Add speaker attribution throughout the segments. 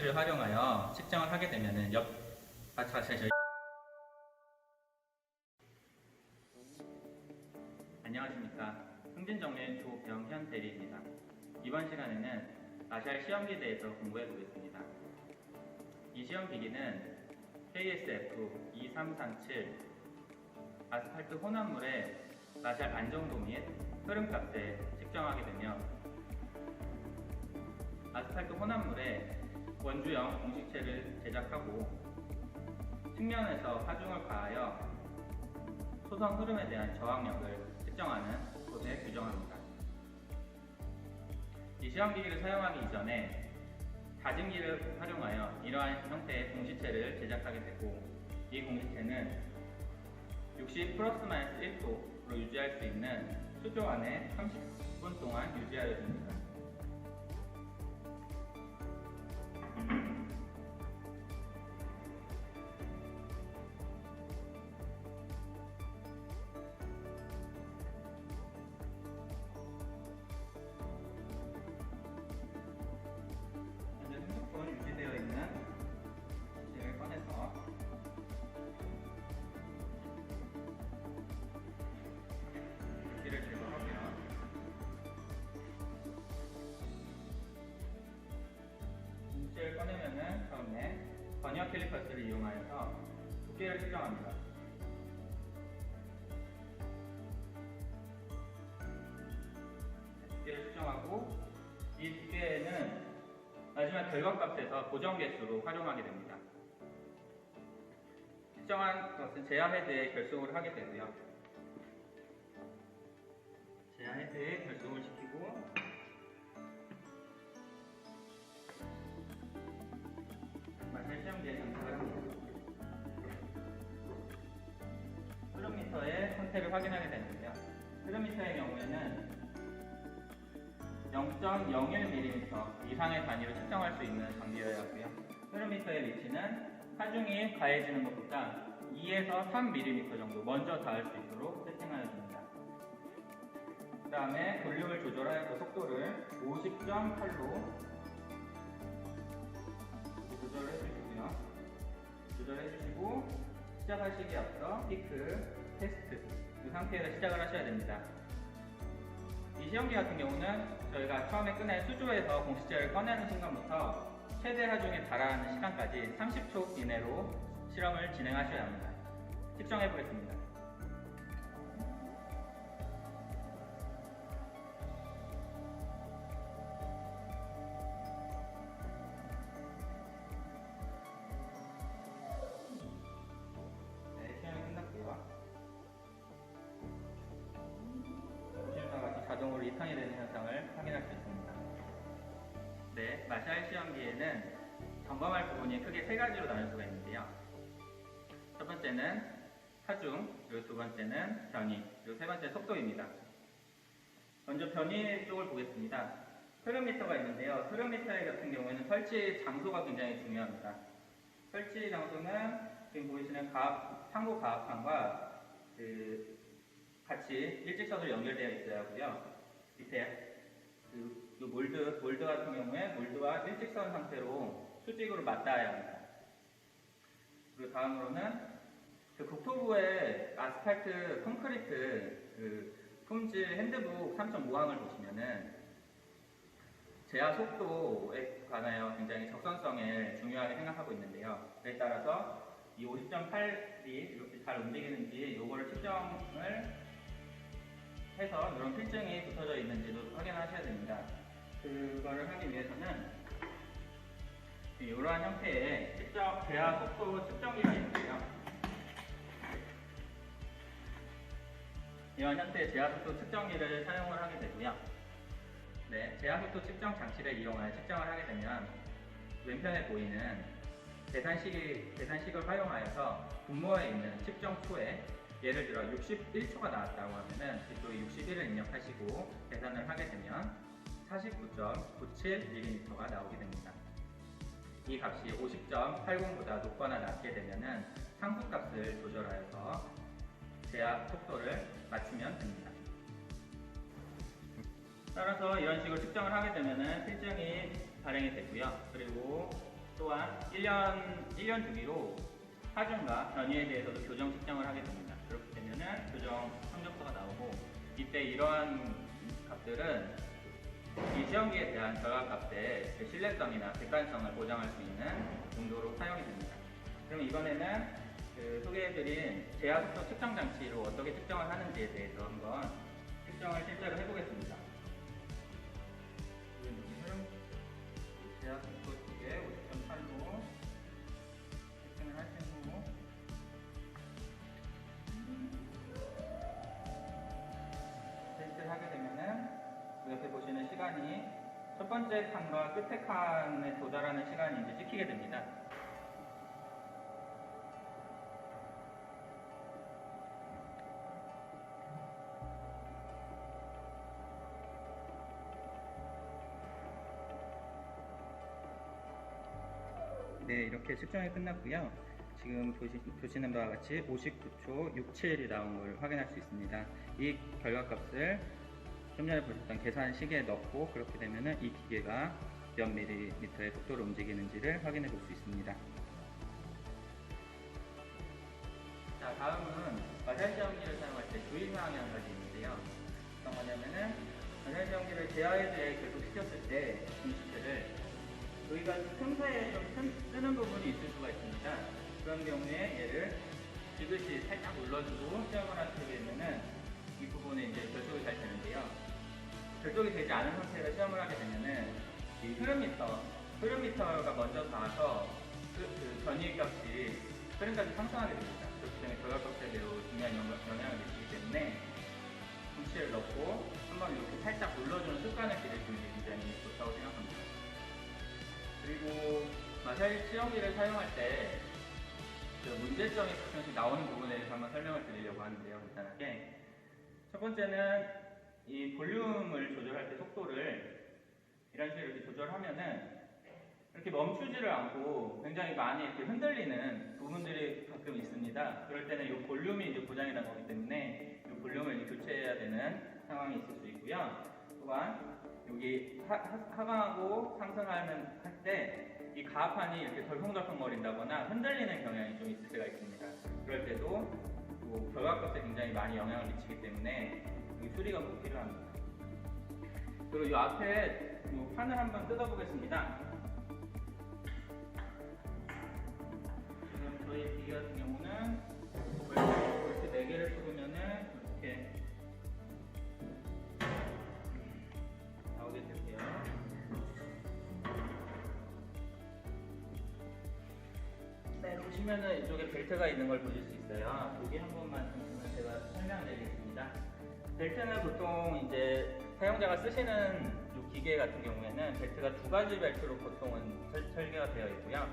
Speaker 1: 장치를 활용하여 측정을 하게 되면은 안녕하십니까. 흥진정밀 조병현 대리입니다. 이번 시간에는 마샬 시험기에 대해서 공부해 보겠습니다. 이 시험기기는 KSF 2337 아스팔트 혼합물의 마샬 안정도 및 흐름값을 측정하게 되며 아스팔트 혼합물에 원주형 공식체를 제작하고 측면에서 하중을 가하여 소선 흐름에 대한 저항력을 측정하는 것에 규정합니다. 이 시험기기를 사용하기 이전에 다짐기를 활용하여 이러한 형태의 공식체를 제작하게 되고, 이 공식체는 60 플러스 마이너스 1도로 유지할 수 있는 수조 안에 30분 동안 유지하여 줍니다. 현재 30분 유지되어 있는 공식체를 꺼내서 물기를 제거하고요. 공식체를 꺼내면은 처음에 버니어 캘리퍼스를 이용하여서 두께를 측정합니다. 두께를 측정하고, 이 두께는 마지막 결과값에서 고정 개수로 활용하게 됩니다. 측정한 것은 제야 헤드에 결속을 하게 되고요. 제야 헤드에 결속을 시키고 마샬 시험기에 장착을 합니다. 흐름미터의 상태를 확인하게 되는데요. 흐름미터의 경우에는 0.01mm 이상의 단위로 측정할 수 있는 장비여야 하고요. 흐름미터의 위치는 하중이 가해지는 것보다 2에서 3mm 정도 먼저 닿을 수 있도록 세팅하여 줍니다. 그 다음에 볼륨을 조절하여서 속도를 50.8로 조절해 주시고요. 조절해 주시고 시작하시기에 앞서 피크, 테스트 이 상태에서 시작을 하셔야 됩니다. 이 시험기 같은 경우는 저희가 처음에 꺼낸 수조에서 공식체를 꺼내는 순간부터 최대 하중에 달하는 시간까지 30초 이내로 실험을 진행하셔야 합니다. 측정해 보겠습니다. 네, 시험이 끝났고요. 자동으로 리턴이 되는 현상을 확인할 수 있습니다. 네, 마샬 시험기에는 점검할 부분이 크게 세 가지로 나눌 수가 있는데요. 첫 번째는 하중, 그리고 두 번째는 변이, 그리고 세 번째 속도입니다. 먼저 변이 쪽을 보겠습니다. 흐름미터가 있는데요. 흐름미터 같은 경우에는 설치 장소가 굉장히 중요합니다. 설치 장소는 지금 보이시는 상부 가압판과 같이 일직선으로 연결되어 있어야 하고요. 밑에 몰드 같은 경우에 몰드와 일직선 상태로 수직으로 맞닿아야 합니다. 그리고 다음으로는 국토부의 아스팔트 콘크리트 품질 핸드북 3.5항을 보시면은 제하 속도에 관하여 굉장히 적선성을 중요하게 생각하고 있는데요. 그에 따라서 이 50.8이 이렇게 잘 움직이는지 이거를 측정을 해서 이런 필증이 붙어져 있는지도 확인하셔야 됩니다. 그거를 하기 위해서는 이러한 형태의 제하 속도 측정기가 있는데요. 이런 형태의 제하 속도 측정기를 사용을 하게 되고요. 네, 제하 속도 측정 장치를 이용하여 측정을 하게 되면 왼편에 보이는 계산식을 활용하여서 분모에 있는 측정초에 예를 들어 61초가 나왔다고 하면은 이쪽에 61을 입력하시고 계산을 하게 되면 49.97mm가 나오게 됩니다. 이 값이 50.80보다 높거나 낮게 되면은 상수값을 조절하여서 제압 속도를 맞추면 됩니다. 따라서 이런 식으로 측정을 하게 되면은 필증이 발행이 되고요. 그리고 1년 주기로 하중과 변이에 대해서도 교정 측정을 하게 됩니다. 그렇게 되면은 교정 성적표가 나오고, 이때 이러한 값들은 이 시험기에 대한 결과값의 그 신뢰성이나 객관성을 보장할 수 있는 용도로 사용이 됩니다. 그럼 이번에는 그 소개해드린 제하속도 측정 장치로 어떻게 측정을 하는지에 대해서 한번 측정을 실제로 해보겠습니다. 제하속도 쪽에 50.8로 세팅을 하신 후 테스트를 하게 되면은 옆에 보시는 시간이 첫 번째 칸과 끝에 칸에 도달하는 시간이 이제 찍히게 됩니다. 네, 이렇게 측정이 끝났고요. 지금 보시는 바와 같이 59초 67이 나온 걸 확인할 수 있습니다. 이 결과값을 좀 전에 보셨던 계산 시계에 넣고, 그렇게 되면 이 기계가 몇 밀리미터의 속도로 움직이는지를 확인해 볼 수 있습니다. 자, 다음은 마샬 시험기를 사용할 때 주의사항이 한 가지 있는데요. 어떤 거냐면은 마샬 시험기를 제어헤드에 계속 시켰을 때 분시체를 여기가 틈 사이에 좀 뜨는 부분이 있을 수가 있습니다. 그런 경우에 얘를 지그시 살짝 눌러주고 시험을 하시게 되면은 이 부분에 이제 결속이 잘 되는데요. 결속이 되지 않은 상태에서 시험을 하게 되면은 이 흐름미터가 먼저 닿아서 그 전이값이 흐름값이 상승하게 됩니다. 그렇기 때문에 결과값에 매우 중요한 영향을 미치기 때문에 분치를 넣고 한번 이렇게 살짝 눌러주는 습관을 기르시는 게 굉장히 좋다고 생각합니다. 그리고 마샬 시험기를 사용할 때 그 문제점이 가끔씩 나오는 부분에 대해서 한번 설명을 드리려고 하는데요. 간단하게 첫 번째는 이 볼륨을 조절할 때 속도를 이런 식으로 이렇게 조절하면은 이렇게 멈추지를 않고 굉장히 많이 이렇게 흔들리는 부분들이 가끔 있습니다. 그럴 때는 이 볼륨이 이제 고장이 난 거기 때문에 이 볼륨을 이제 교체해야 되는 상황이 있을 수 있고요. 또한 여기 하강하고 상승하면 할 때 이 가판이 이렇게 덜컹덜컹거린다거나 흔들리는 경향이 좀 있을 때가 있습니다. 그럴 때도 결과값에 굉장히 많이 영향을 미치기 때문에 이 수리가 꼭 필요합니다. 그리고 이 앞에 이 판을 한번 뜯어보겠습니다. 지금 저희 기계 같은 경우는 볼트 4개를 꼽으면은 이렇게 나오게 될게요. 네, 보시면은 이쪽에 벨트가 있는 걸 보실 수 있어요. 여기 한 번만 제가 설명드리겠습니다. 벨트는 보통 이제 사용자가 쓰시는 이 기계 같은 경우에는 벨트가 두 가지 벨트로 보통은 설계가 되어 있고요.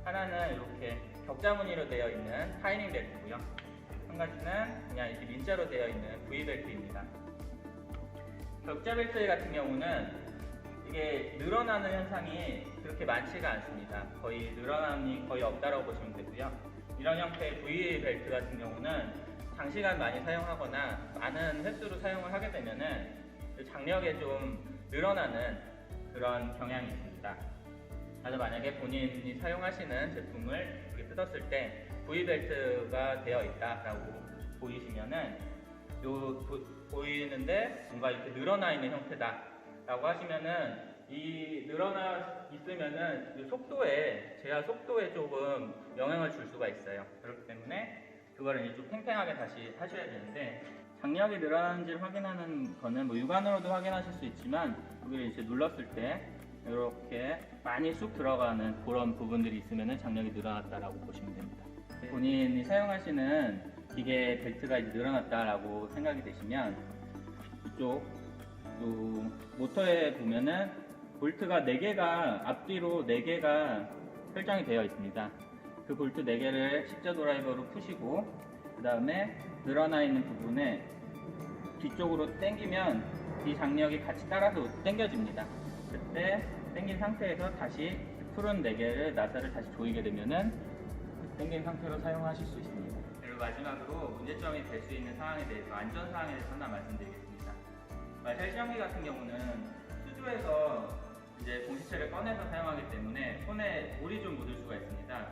Speaker 1: 하나는 이렇게 격자 무늬로 되어 있는 타이밍 벨트고요. 한 가지는 그냥 이렇게 민자로 되어 있는 V 벨트입니다. 격자 벨트 같은 경우는 이게 늘어나는 현상이 그렇게 많지가 않습니다. 거의 늘어남이 거의 없다라고 보시면 되고요. 이런 형태의 V 벨트 같은 경우는 장시간 많이 사용하거나 많은 횟수로 사용을 하게 되면은 장력에 좀 늘어나는 그런 경향이 있습니다. 그래서 만약에 본인이 사용하시는 제품을 이렇게 뜯었을 때 V 벨트가 되어 있다라고 보이시면은 보이는데 뭔가 이렇게 늘어나 있는 형태다라고 하시면은 이 늘어나 있으면은 이 속도에 제한 속도에 조금 영향을 줄 수가 있어요. 그렇기 때문에 그거를 이제 좀 팽팽하게 다시 하셔야 되는데, 장력이 늘어나는지를 확인하는 거는 뭐 육안으로도 확인하실 수 있지만 여기를 이제 눌렀을 때 이렇게 많이 쑥 들어가는 그런 부분들이 있으면은 장력이 늘어났다라고 보시면 됩니다. 본인이 사용하시는 기계 벨트가 이제 늘어났다라고 생각이 되시면 이쪽 모터에 보면은 볼트가 4개가 앞뒤로 4개가 설정이 되어 있습니다. 그 볼트 4개를 십자 드라이버로 푸시고 그 다음에 늘어나 있는 부분에 뒤쪽으로 당기면 이 장력이 같이 따라서 당겨집니다. 그때 당긴 상태에서 다시 푸른 4개를 나사를 다시 조이게 되면은 당긴 상태로 사용하실 수 있습니다. 그리고 마지막으로 문제점이 될 수 있는 상황에 대해서, 안전 상황에 대해서 하나 말씀드리겠습니다. 마샬 시험기 같은 경우는 수조에서 이제 공시체를 꺼내서 사용하기 때문에 손에 물이 좀 묻을 수가 있습니다.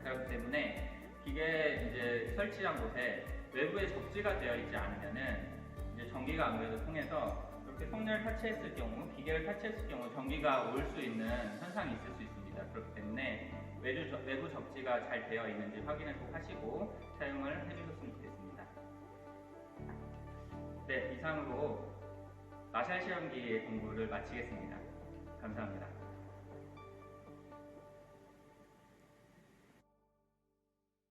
Speaker 1: 그렇기 때문에 기계 이제 설치한 곳에 외부에 접지가 되어 있지 않으면은 이제 전기가 아무래도 통해서 이렇게 손을 터치했을 경우, 기계를 터치했을 경우 전기가 올 수 있는 현상이 있을 수 있습니다. 그렇기 때문에 외부 접지가 잘 되어 있는지 확인을 꼭 하시고 사용을 해주셨으면 좋겠습니다. 네, 이상으로 마샬 시험기의 공부를 마치겠습니다. 감사합니다.